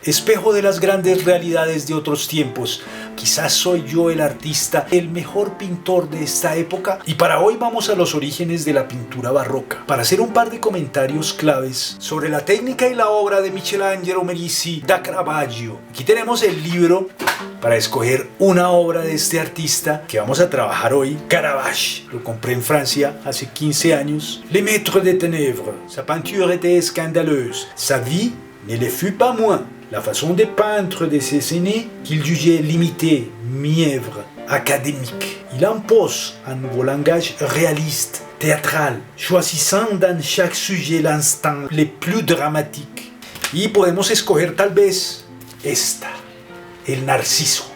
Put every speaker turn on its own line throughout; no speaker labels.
espejo de las grandes realidades de otros tiempos. Quizás soy yo el artista, el mejor pintor de esta época. Y para hoy vamos a los orígenes de la pintura barroca, para hacer un par de comentarios claves sobre la técnica y la obra de Michelangelo Merisi da Caravaggio. Aquí tenemos el libro para escoger una obra de este artista que vamos a trabajar hoy, Caravage. Lo compré en Francia hace 15 años. Le Maître des Ténèbres. Sa peinture était scandaleuse. Sa vie ne le fut pas moins. La façon de peindre de ses aînés qu'il jugeait limitée, mièvre, académique. Il impose un nouveau langage réaliste, théâtral, choisissant dans chaque sujet l'instant le plus dramatique. Y podemos escoger tal vez esta, El Narciso.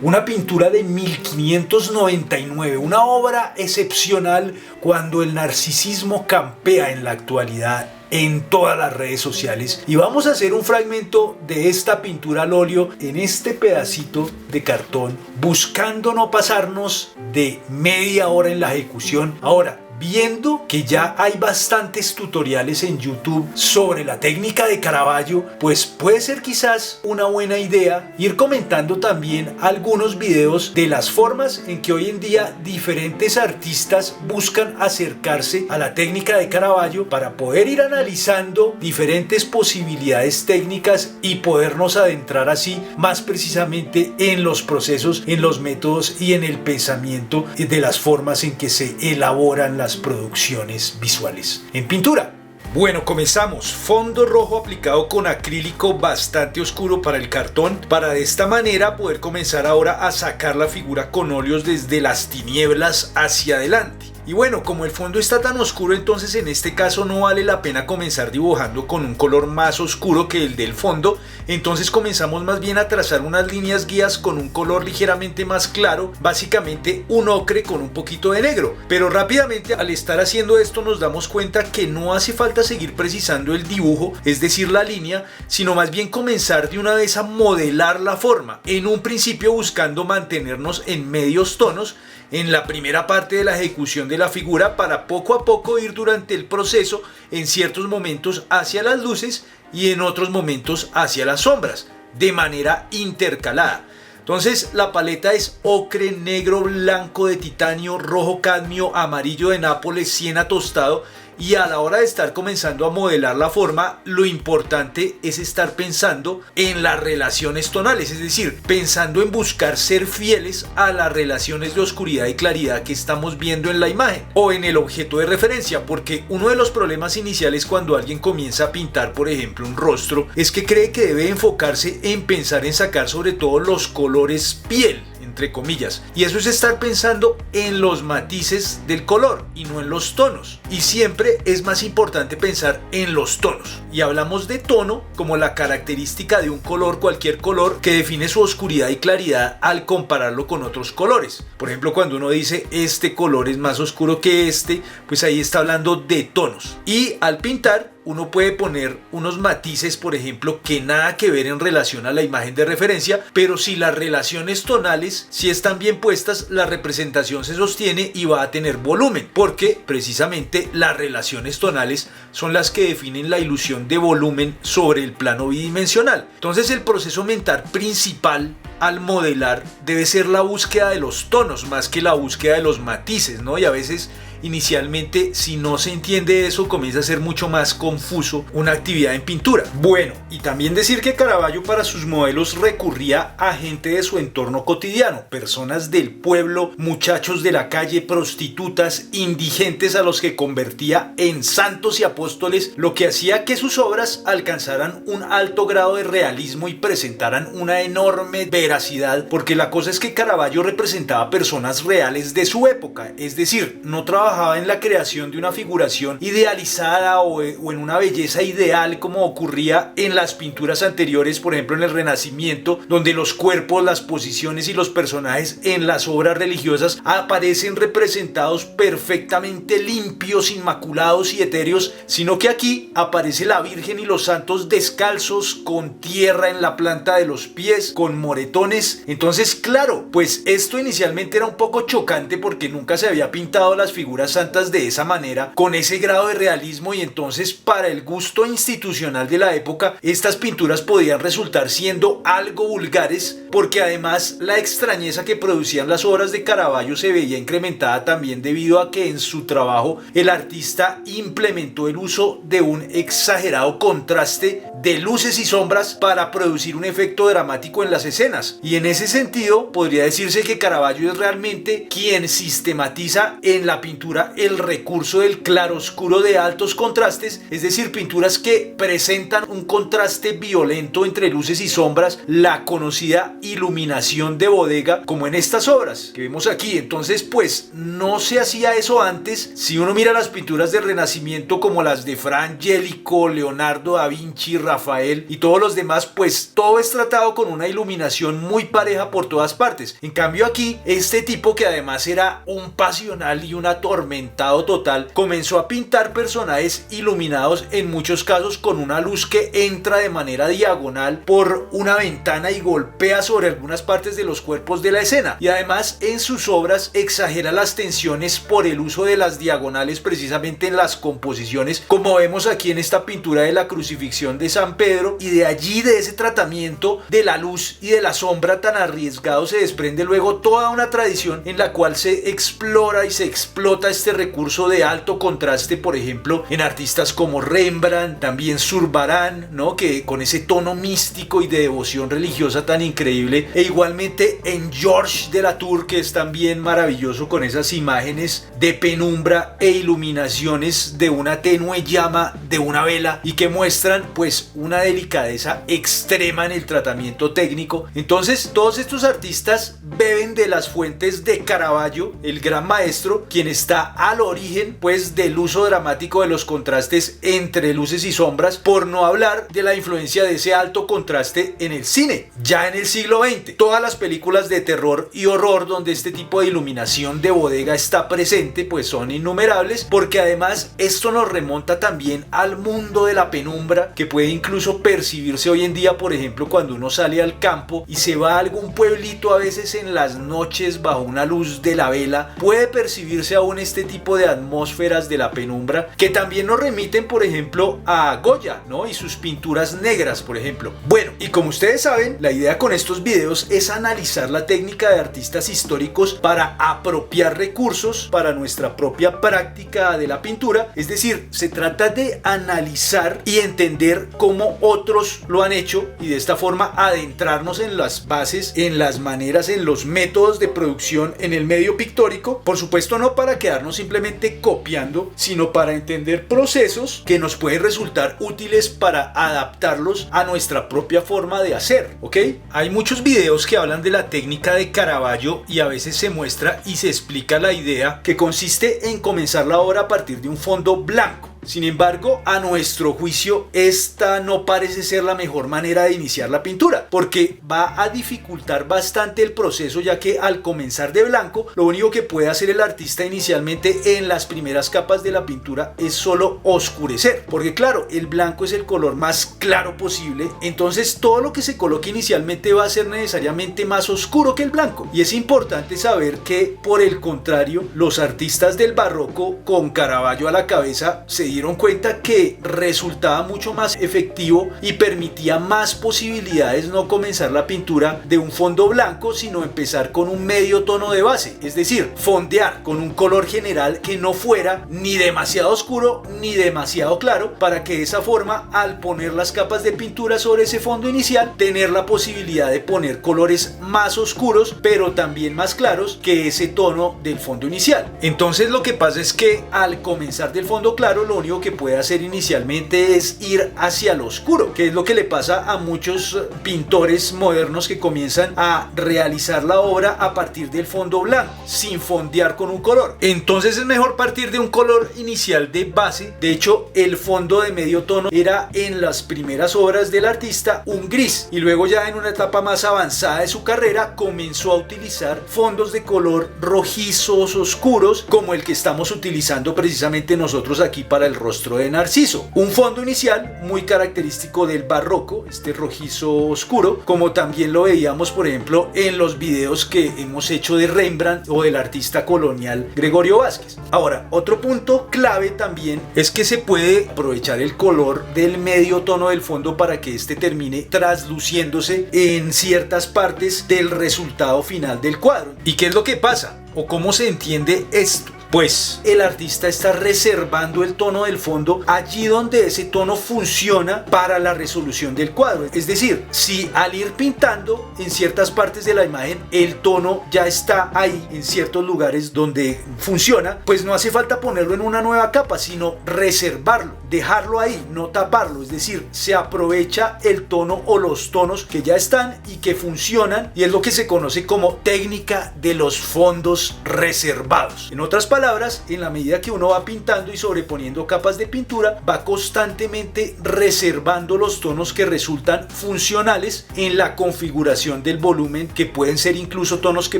Una pintura de 1599, una obra excepcional cuando el narcisismo campea en la actualidad en todas las redes sociales. Y vamos a hacer un fragmento de esta pintura al óleo en este pedacito de cartón, buscando no pasarnos de media hora en la ejecución. Ahora, viendo que ya hay bastantes tutoriales en YouTube sobre la técnica de Caravaggio, pues puede ser quizás una buena idea ir comentando también algunos videos de las formas en que hoy en día diferentes artistas buscan acercarse a la técnica de Caravaggio para poder ir analizando diferentes posibilidades técnicas y podernos adentrar así más precisamente en los procesos, en los métodos y en el pensamiento de las formas en que se elaboran las producciones visuales en pintura. Bueno, comenzamos. Fondo rojo aplicado con acrílico bastante oscuro para el cartón, para de esta manera poder comenzar ahora a sacar la figura con óleos desde las tinieblas hacia adelante. Y bueno, como el fondo está tan oscuro, entonces en este caso no vale la pena comenzar dibujando con un color más oscuro que el del fondo. Entonces comenzamos más bien a trazar unas líneas guías con un color ligeramente más claro, básicamente un ocre con un poquito de negro. Pero rápidamente al estar haciendo esto nos damos cuenta que no hace falta seguir precisando el dibujo, es decir la línea, sino más bien comenzar de una vez a modelar la forma, en un principio buscando mantenernos en medios tonos en la primera parte de la ejecución de la figura, para poco a poco ir durante el proceso en ciertos momentos hacia las luces y en otros momentos hacia las sombras, de manera intercalada. Entonces la paleta es ocre, negro, blanco de titanio, rojo cadmio, amarillo de Nápoles, siena tostado. Y a la hora de estar comenzando a modelar la forma, lo importante es estar pensando en las relaciones tonales, es decir, pensando en buscar ser fieles a las relaciones de oscuridad y claridad que estamos viendo en la imagen o en el objeto de referencia, porque uno de los problemas iniciales cuando alguien comienza a pintar, por ejemplo, un rostro, es que cree que debe enfocarse en pensar en sacar sobre todo los colores piel, entre comillas, y eso es estar pensando en los matices del color y no en los tonos, y siempre es más importante pensar en los tonos. Y hablamos de tono como la característica de un color, cualquier color, que define su oscuridad y claridad al compararlo con otros colores. Por ejemplo, cuando uno dice este color es más oscuro que este, pues ahí está hablando de tonos. Y al pintar uno puede poner unos matices, por ejemplo, que nada que ver en relación a la imagen de referencia, pero si las relaciones tonales si están bien puestas, la representación se sostiene y va a tener volumen, porque precisamente las relaciones tonales son las que definen la ilusión de volumen sobre el plano bidimensional. Entonces el proceso mental principal al modelar debe ser la búsqueda de los tonos más que la búsqueda de los matices, ¿no? Y a veces inicialmente, si no se entiende eso, comienza a ser mucho más confuso una actividad en pintura. Bueno, y también decir que Caravaggio para sus modelos recurría a gente de su entorno cotidiano, personas del pueblo, muchachos de la calle, prostitutas, indigentes a los que convertía en santos y apóstoles, lo que hacía que sus obras alcanzaran un alto grado de realismo y presentaran una enorme veracidad, porque la cosa es que Caravaggio representaba personas reales de su época, es decir, no trabajaba en la creación de una figuración idealizada o en una belleza ideal como ocurría en las pinturas anteriores, por ejemplo en el Renacimiento, donde los cuerpos, las posiciones y los personajes en las obras religiosas aparecen representados perfectamente limpios, inmaculados y etéreos, sino que aquí aparece la Virgen y los santos descalzos, con tierra en la planta de los pies, con moretones. Entonces, claro, pues esto inicialmente era un poco chocante porque nunca se había pintado las figuras figuras santas de esa manera, con ese grado de realismo, y entonces para el gusto institucional de la época estas pinturas podían resultar siendo algo vulgares, porque además la extrañeza que producían las obras de Caravaggio se veía incrementada también debido a que en su trabajo el artista implementó el uso de un exagerado contraste de luces y sombras para producir un efecto dramático en las escenas. Y en ese sentido podría decirse que Caravaggio es realmente quien sistematiza en la pintura el recurso del claroscuro de altos contrastes, es decir, pinturas que presentan un contraste violento entre luces y sombras, la conocida iluminación de bodega, como en estas obras que vemos aquí. Entonces, pues no se hacía eso antes. Si uno mira las pinturas del Renacimiento como las de Fra Angelico, Leonardo da Vinci, Rafael y todos los demás, pues todo es tratado con una iluminación muy pareja por todas partes. En cambio aquí, este tipo, que además era un pasional y un atormentado total, comenzó a pintar personajes iluminados en muchos casos con una luz que entra de manera diagonal por una ventana y golpea sobre algunas partes de los cuerpos de la escena. Y además en sus obras exagera las tensiones por el uso de las diagonales precisamente en las composiciones, como vemos aquí en esta pintura de la crucifixión de San Pedro. Y de allí, de ese tratamiento de la luz y de la sombra tan arriesgado, se desprende luego toda una tradición en la cual se explora y se explota este recurso de alto contraste, por ejemplo en artistas como Rembrandt, también Zurbarán, ¿no?, que con ese tono místico y de devoción religiosa tan increíble, e igualmente en Georges de la Tour, que es también maravilloso con esas imágenes de penumbra e iluminaciones de una tenue llama de una vela y que muestran pues una delicadeza extrema en el tratamiento técnico. Entonces todos estos artistas beben de las fuentes de Caravaggio, el gran maestro, quien está al origen pues del uso dramático de los contrastes entre luces y sombras, por no hablar de la influencia de ese alto contraste en el cine. Ya en el siglo XX, todas las películas de terror y horror donde este tipo de iluminación de bodega está presente pues son innumerables, porque además esto nos remonta también al mundo de la penumbra, que puede incluso percibirse hoy en día, por ejemplo cuando uno sale al campo y se va a algún pueblito, a veces en las noches bajo una luz de la vela, puede percibirse aún este tipo de atmósferas de la penumbra, que también nos remiten por ejemplo a Goya, ¿no?, y sus pinturas negras, por ejemplo. Bueno, y como ustedes saben, la idea con estos videos es analizar la técnica de artistas históricos para apropiar recursos para nuestra propia práctica de la pintura. Es decir, se trata de analizar y entender cómo otros lo han hecho, y de esta forma adentrarnos en las bases, en las maneras, en los métodos de producción en el medio pictórico. Por supuesto, no para quedarnos simplemente copiando, sino para entender procesos que nos pueden resultar útiles para adaptarlos a nuestra propia forma de hacer, ¿ok? Hay muchos videos que hablan de la técnica de Caravaggio y a veces se muestra y se explica la idea, que consiste en comenzar la obra a partir de un fondo blanco. Sin embargo, a nuestro juicio, esta no parece ser la mejor manera de iniciar la pintura, porque va a dificultar bastante el proceso, ya que al comenzar de blanco, lo único que puede hacer el artista inicialmente en las primeras capas de la pintura es solo oscurecer, porque claro, el blanco es el color más claro posible, entonces todo lo que se coloque inicialmente va a ser necesariamente más oscuro que el blanco. Y es importante saber que, por el contrario, los artistas del barroco, con Caravaggio a la cabeza, se dieron cuenta que resultaba mucho más efectivo y permitía más posibilidades no comenzar la pintura de un fondo blanco, sino empezar con un medio tono de base, es decir, fondear con un color general que no fuera ni demasiado oscuro ni demasiado claro, para que de esa forma, al poner las capas de pintura sobre ese fondo inicial, tener la posibilidad de poner colores más oscuros pero también más claros que ese tono del fondo inicial. Entonces lo que pasa es que al comenzar del fondo claro, lo único que puede hacer inicialmente es ir hacia lo oscuro, que es lo que le pasa a muchos pintores modernos que comienzan a realizar la obra a partir del fondo blanco, sin fondear con un color. Entonces es mejor partir de un color inicial de base. De hecho, el fondo de medio tono era en las primeras obras del artista un gris, y luego ya en una etapa más avanzada de su carrera comenzó a utilizar fondos de color rojizos oscuros, como el que estamos utilizando precisamente nosotros aquí para el rostro de Narciso. Un fondo inicial muy característico del barroco, este rojizo oscuro, como también lo veíamos por ejemplo en los videos que hemos hecho de Rembrandt o del artista colonial Gregorio Vázquez. Ahora, otro punto clave también es que se puede aprovechar el color del medio tono del fondo para que este termine trasluciéndose en ciertas partes del resultado final del cuadro. ¿Y qué es lo que pasa? ¿O cómo se entiende esto? Pues el artista está reservando el tono del fondo allí donde ese tono funciona para la resolución del cuadro. Es decir, si al ir pintando en ciertas partes de la imagen el tono ya está ahí en ciertos lugares donde funciona, pues no hace falta ponerlo en una nueva capa, sino reservarlo, dejarlo ahí, no taparlo. Es decir, se aprovecha el tono o los tonos que ya están y que funcionan, y es lo que se conoce como técnica de los fondos reservados. En otras palabras, en la medida que uno va pintando y sobreponiendo capas de pintura, va constantemente reservando los tonos que resultan funcionales en la configuración del volumen, que pueden ser incluso tonos que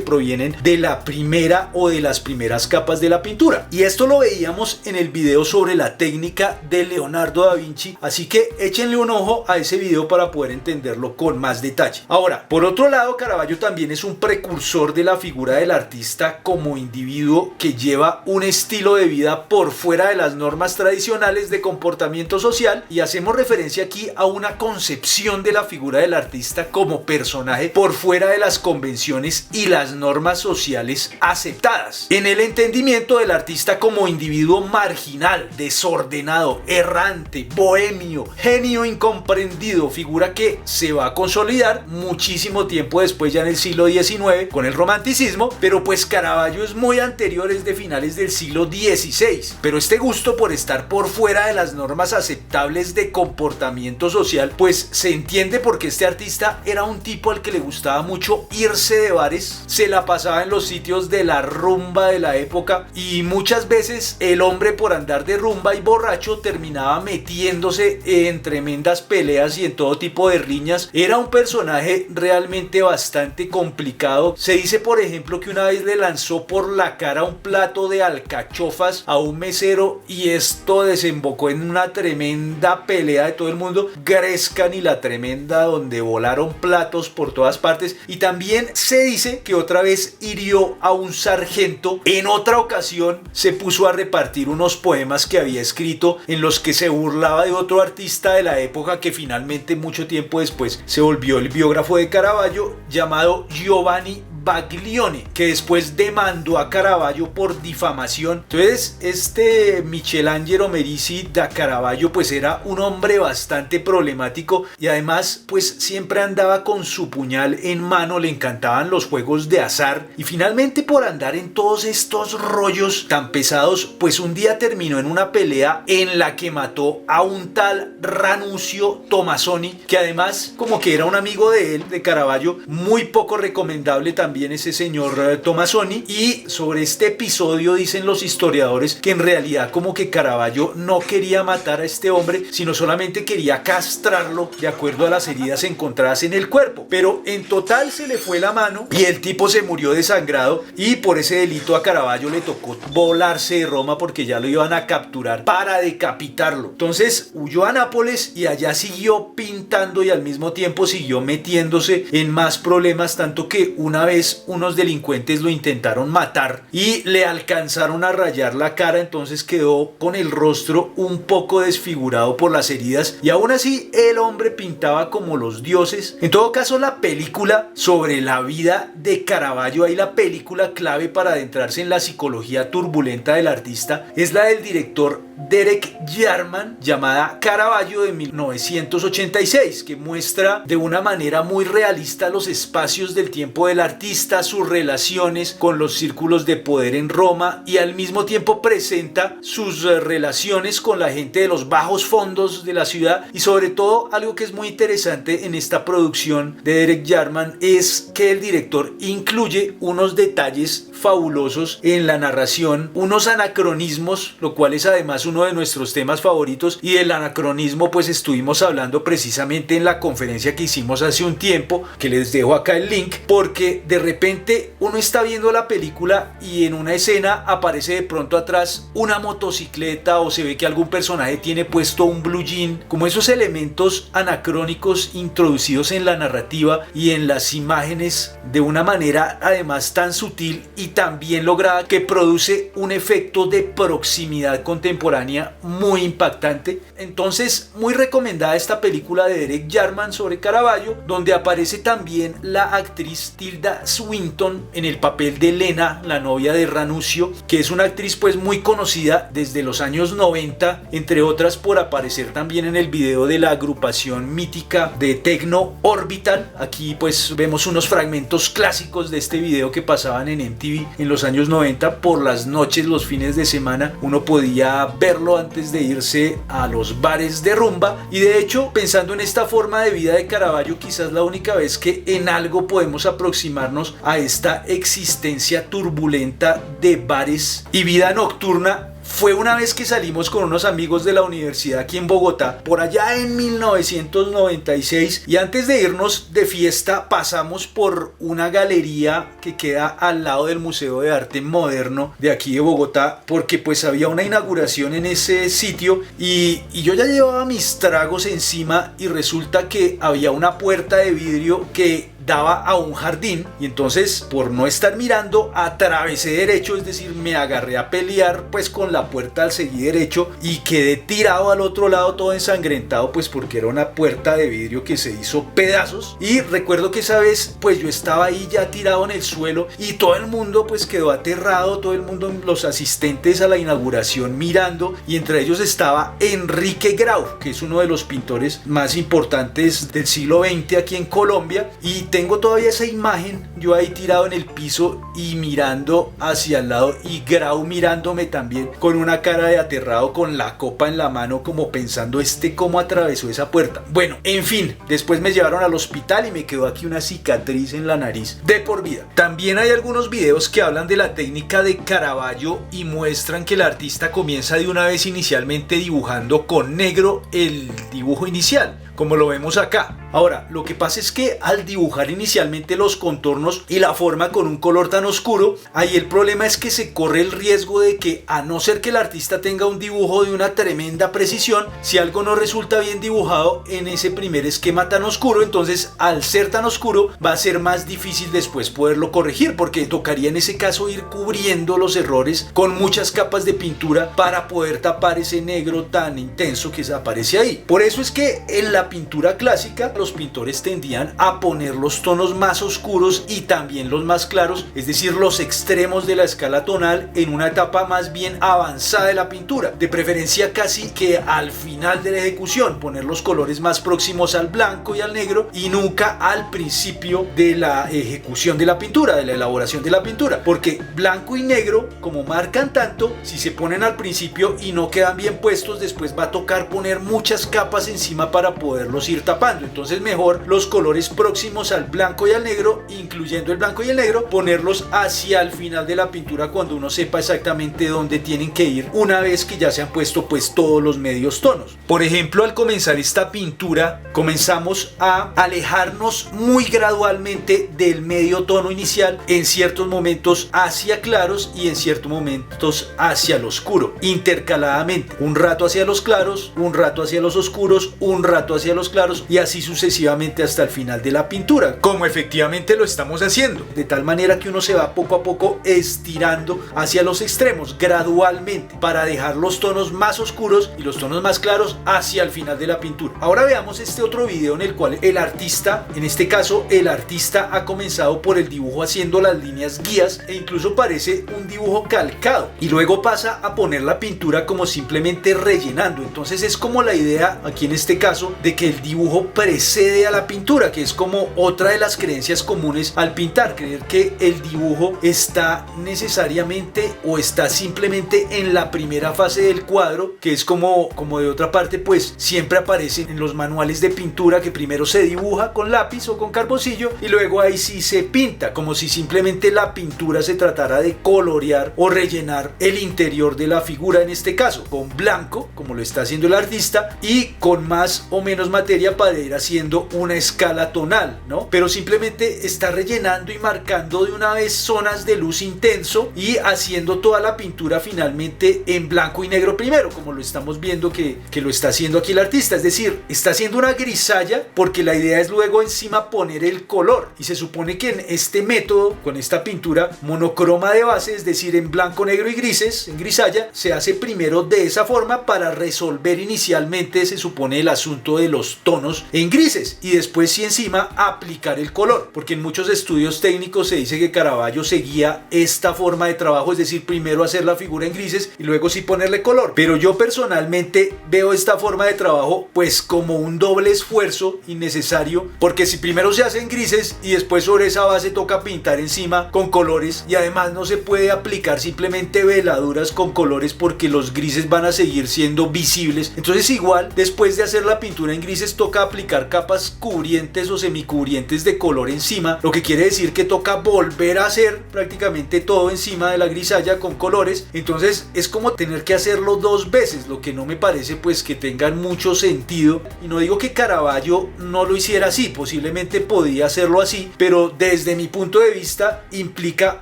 provienen de la primera o de las primeras capas de la pintura. Y esto lo veíamos en el video sobre la técnica de Leonardo da Vinci, así que échenle un ojo a ese video para poder entenderlo con más detalle. Ahora, por otro lado, Caravaggio también es un precursor de la figura del artista como individuo que lleva un estilo de vida por fuera de las normas tradicionales de comportamiento social, y hacemos referencia aquí a una concepción de la figura del artista como personaje por fuera de las convenciones y las normas sociales aceptadas, en el entendimiento del artista como individuo marginal, desordenado, errante, bohemio, genio incomprendido, figura que se va a consolidar muchísimo tiempo después, ya en el siglo XIX, con el romanticismo. Pero pues Caravaggio es muy anterior, es de finales del siglo XVI, pero este gusto por estar por fuera de las normas aceptables de comportamiento social, pues se entiende porque este artista era un tipo al que le gustaba mucho irse de bares, se la pasaba en los sitios de la rumba de la época, y muchas veces el hombre, por andar de rumba y borracho, terminaba metiéndose en tremendas peleas y en todo tipo de riñas. Era un personaje realmente bastante complicado. Se dice, por ejemplo, que una vez le lanzó por la cara un plato de alcachofas a un mesero, y esto desembocó en una tremenda pelea de todo el mundo, Grescan y la Tremenda, donde volaron platos por todas partes. Y también se dice que otra vez hirió a un sargento. En otra ocasión se puso a repartir unos poemas que había escrito, en los que se burlaba de otro artista de la época que finalmente mucho tiempo después se volvió el biógrafo de Caravaggio, llamado Giovanni Baglione, que después demandó a Caravaggio por difamación. Entonces este Michelangelo Merisi da Caravaggio pues era un hombre bastante problemático, y además pues siempre andaba con su puñal en mano, le encantaban los juegos de azar, y finalmente, por andar en todos estos rollos tan pesados, pues un día terminó en una pelea en la que mató a un tal Ranuccio Tomasoni, que además como que era un amigo de él, de Caravaggio, muy poco recomendable también ese señor Tomasoni. Y sobre este episodio dicen los historiadores que en realidad como que Caravaggio no quería matar a este hombre, sino solamente quería castrarlo de acuerdo a las heridas encontradas en el cuerpo, pero en total se le fue la mano y el tipo se murió desangrado, y por ese delito a Caravaggio le tocó volarse de Roma porque ya lo iban a capturar para decapitarlo. Entonces huyó a Nápoles y allá siguió pintando, y al mismo tiempo siguió metiéndose en más problemas, tanto que una vez unos delincuentes lo intentaron matar y le alcanzaron a rayar la cara, entonces quedó con el rostro un poco desfigurado por las heridas, y aún así el hombre pintaba como los dioses. En todo caso, la película sobre la vida de Caravaggio, ahí la película clave para adentrarse en la psicología turbulenta del artista, es la del director Derek Jarman, llamada Caravaggio, de 1986, que muestra de una manera muy realista los espacios del tiempo del artista, sus relaciones con los círculos de poder en Roma, y al mismo tiempo presenta sus relaciones con la gente de los bajos fondos de la ciudad. Y sobre todo, algo que es muy interesante en esta producción de Derek Jarman es que el director incluye unos detalles fabulosos en la narración, unos anacronismos, lo cual es además uno de nuestros temas favoritos, y del anacronismo pues estuvimos hablando precisamente en la conferencia que hicimos hace un tiempo, que les dejo acá el link, porque de de repente uno está viendo la película y en una escena aparece de pronto atrás una motocicleta o se ve que algún personaje tiene puesto un blue jean, como esos elementos anacrónicos introducidos en la narrativa y en las imágenes de una manera además tan sutil y tan bien lograda que produce un efecto de proximidad contemporánea muy impactante. Entonces, muy recomendada esta película de Derek Jarman sobre Caravaggio, donde aparece también la actriz Tilda Swinton en el papel de Lena, la novia de Ranuccio, que es una actriz pues muy conocida desde los años 90, entre otras por aparecer también en el video de la agrupación mítica de Techno Orbital. Aquí pues vemos unos fragmentos clásicos de este video que pasaban en MTV en los años 90 por las noches, los fines de semana. Uno podía verlo antes de irse a los bares de rumba, y de hecho, pensando en esta forma de vida de Caravaggio, quizás la única vez que en algo podemos aproximarnos a esta existencia turbulenta de bares y vida nocturna fue una vez que salimos con unos amigos de la universidad aquí en Bogotá, por allá en 1996, y antes de irnos de fiesta pasamos por una galería que queda al lado del Museo de Arte Moderno de aquí de Bogotá, porque pues había una inauguración en ese sitio y yo ya llevaba mis tragos encima y resulta que había una puerta de vidrio que daba a un jardín, y entonces por no estar mirando atravesé derecho, es decir, me agarré a pelear pues con la puerta al seguir derecho y quedé tirado al otro lado todo ensangrentado, pues porque era una puerta de vidrio que se hizo pedazos. Y recuerdo que esa vez pues yo estaba ahí ya tirado en el suelo y todo el mundo pues quedó aterrado, todo el mundo, los asistentes a la inauguración mirando, y entre ellos estaba Enrique Grau, que es uno de los pintores más importantes del siglo XX aquí en Colombia, y tengo todavía esa imagen, yo ahí tirado en el piso y mirando hacia el lado, y Grau mirándome también con una cara de aterrado, con la copa en la mano, como pensando cómo atravesó esa puerta. Bueno, en fin, después me llevaron al hospital y me quedó aquí una cicatriz en la nariz de por vida. También hay algunos videos que hablan de la técnica de Caravaggio y muestran que el artista comienza de una vez inicialmente dibujando con negro el dibujo inicial, como lo vemos acá. Ahora, lo que pasa es que al dibujar inicialmente los contornos y la forma con un color tan oscuro, ahí el problema es que se corre el riesgo de que, a no ser que el artista tenga un dibujo de una tremenda precisión, si algo no resulta bien dibujado en ese primer esquema tan oscuro, entonces al ser tan oscuro va a ser más difícil después poderlo corregir, porque tocaría en ese caso ir cubriendo los errores con muchas capas de pintura para poder tapar ese negro tan intenso que aparece ahí. Por eso es que en la pintura clásica los pintores tendían a poner los tonos más oscuros y también los más claros, es decir, los extremos de la escala tonal, en una etapa más bien avanzada de la pintura, de preferencia casi que al final de la ejecución, poner los colores más próximos al blanco y al negro y nunca al principio de la ejecución de la pintura, de la elaboración de la pintura, porque blanco y negro, como marcan tanto, si se ponen al principio y no quedan bien puestos, después va a tocar poner muchas capas encima para poderlos ir tapando. Entonces mejor los colores próximos al blanco y al negro, incluyendo el blanco y el negro, ponerlos hacia el final de la pintura cuando uno sepa exactamente dónde tienen que ir, una vez que ya se han puesto pues todos los medios tonos. Por ejemplo, al comenzar esta pintura comenzamos a alejarnos muy gradualmente del medio tono inicial, en ciertos momentos hacia claros y en ciertos momentos hacia el oscuro, intercaladamente, un rato hacia los claros, un rato hacia los oscuros, un rato hacia los claros, y así sucesivamente hasta el final de la pintura, como efectivamente lo estamos haciendo, de tal manera que uno se va poco a poco estirando hacia los extremos gradualmente para dejar los tonos más oscuros y los tonos más claros hacia el final de la pintura. Ahora veamos este otro video en el cual el artista, en este caso el artista, ha comenzado por el dibujo haciendo las líneas guías e incluso parece un dibujo calcado, y luego pasa a poner la pintura como simplemente rellenando. Entonces es como la idea aquí en este caso de que el dibujo precede a la pintura, que es como otra de las creencias comunes al pintar, creer que el dibujo está necesariamente o está simplemente en la primera fase del cuadro, que es como de otra parte pues siempre aparece en los manuales de pintura, que primero se dibuja con lápiz o con carboncillo y luego ahí sí se pinta, como si simplemente la pintura se tratara de colorear o rellenar el interior de la figura, en este caso con blanco, como lo está haciendo el artista, y con más o menos menos materia para ir haciendo una escala tonal, ¿no? Pero simplemente está rellenando y marcando de una vez zonas de luz intenso y haciendo toda la pintura finalmente en blanco y negro primero, como lo estamos viendo que lo está haciendo aquí el artista. Es decir, está haciendo una grisalla porque la idea es luego encima poner el color, y se supone que en este método, con esta pintura monocroma de base, es decir, en blanco, negro y grises, en grisalla, se hace primero de esa forma para resolver inicialmente, se supone, el asunto de los tonos en grises, y después sí encima aplicar el color, porque en muchos estudios técnicos se dice que Caravaggio seguía esta forma de trabajo, es decir, primero hacer la figura en grises y luego sí ponerle color. Pero yo personalmente veo esta forma de trabajo pues como un doble esfuerzo innecesario, porque si primero se hace en grises y después sobre esa base toca pintar encima con colores, y además no se puede aplicar simplemente veladuras con colores porque los grises van a seguir siendo visibles, entonces igual después de hacer la pintura en grises toca aplicar capas cubrientes o semicubrientes de color encima, lo que quiere decir que toca volver a hacer prácticamente todo encima de la grisalla con colores. Entonces es como tener que hacerlo dos veces, lo que no me parece pues que tengan mucho sentido. Y no digo que Caravaggio no lo hiciera así, posiblemente podía hacerlo así, pero desde mi punto de vista implica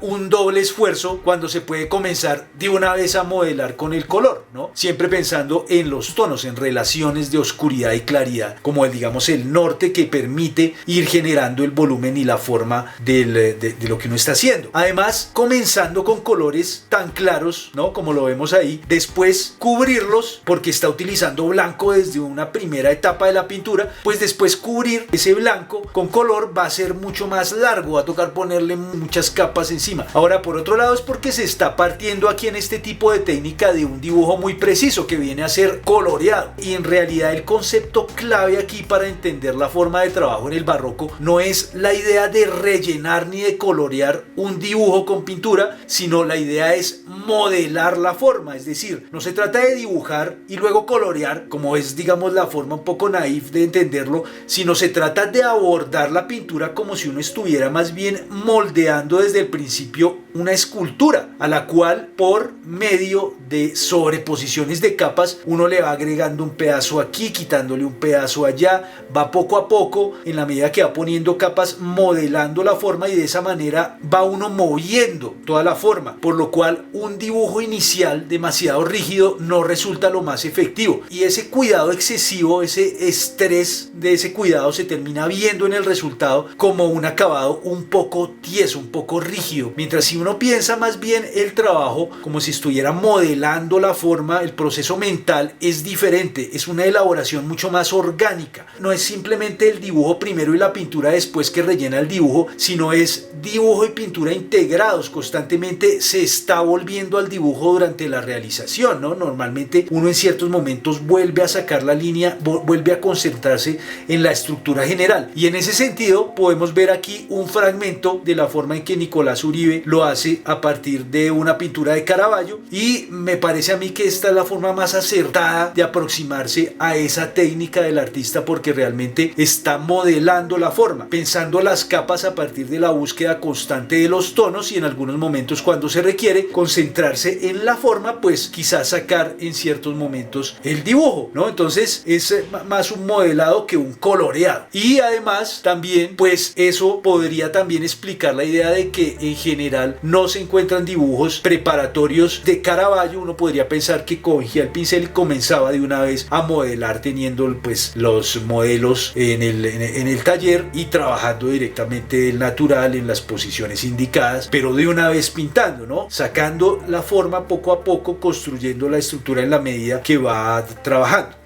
un doble esfuerzo cuando se puede comenzar de una vez a modelar con el color, ¿no? Siempre pensando en los tonos, en relaciones de oscuridad y claridad, como digamos el norte que permite ir generando el volumen y la forma de lo que uno está haciendo. Además, comenzando con colores tan claros, ¿no? Como lo vemos ahí, después cubrirlos porque está utilizando blanco desde una primera etapa de la pintura, pues después cubrir ese blanco con color va a ser mucho más largo, va a tocar ponerle muchas capas encima. Ahora, por otro lado, es porque se está partiendo aquí en este tipo de técnica de un dibujo muy preciso que viene a ser coloreado, y en realidad el concepto clave aquí para entender la forma de trabajo en el barroco no es la idea de rellenar ni de colorear un dibujo con pintura, sino la idea es modelar la forma. Es decir, no se trata de dibujar y luego colorear, como es digamos la forma un poco naif de entenderlo, sino se trata de abordar la pintura como si uno estuviera más bien moldeando desde el principio una escultura, a la cual por medio de sobreposiciones de capas uno le va agregando un pedazo aquí, quitándole un pedazo allá, va poco a poco en la medida que va poniendo capas modelando la forma, y de esa manera va uno moviendo toda la forma, por lo cual un dibujo inicial demasiado rígido no resulta lo más efectivo, y ese cuidado excesivo, ese estrés de ese cuidado se termina viendo en el resultado como un acabado un poco tieso, un poco rígido, mientras si uno piensa más bien el trabajo como si estuviera modelando la forma, el proceso mental es diferente, es una elaboración mucho más orgánica, no es simplemente el dibujo primero y la pintura después que rellena el dibujo, sino es dibujo y pintura integrados, constantemente se está volviendo al dibujo durante la realización, ¿no? Normalmente uno en ciertos momentos vuelve a sacar la línea, vuelve a concentrarse en la estructura general, y en ese sentido podemos ver aquí un fragmento de la forma en que Nicolás Uribe lo hace a partir de una pintura de Caravaggio, y me parece a mí que esta es la forma más acertada de aproximarse a esa técnica del artista, porque realmente está modelando la forma, pensando las capas a partir de la búsqueda constante de los tonos, y en algunos momentos cuando se requiere concentrarse en la forma, pues quizás sacar en ciertos momentos el dibujo, ¿no? Entonces es más un modelado que un coloreado, y además también pues eso podría también explicar la idea de que en general no se encuentran dibujos preparatorios de Caravaggio. Uno podría pensar que cogía el pincel y comenzaba de una vez a modelar teniendo pues los modelos en el taller y trabajando directamente el natural en las posiciones indicadas, pero de una vez pintando, ¿no? Sacando la forma poco a poco, construyendo la estructura en la medida que va trabajando.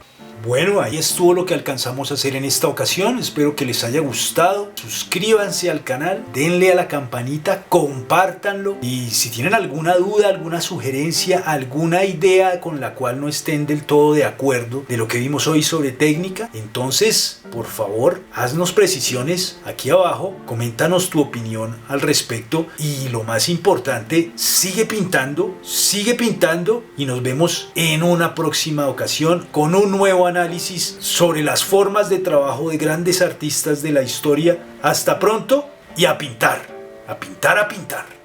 Bueno, ahí estuvo lo que alcanzamos a hacer en esta ocasión. Espero que les haya gustado. Suscríbanse al canal, denle a la campanita, compártanlo, y si tienen alguna duda, alguna sugerencia, alguna idea con la cual no estén del todo de acuerdo de lo que vimos hoy sobre técnica, entonces por favor haznos precisiones aquí abajo, coméntanos tu opinión al respecto, y lo más importante, sigue pintando, y nos vemos en una próxima ocasión con un nuevo análisis sobre las formas de trabajo de grandes artistas de la historia. Hasta pronto, y a pintar, a pintar, a pintar.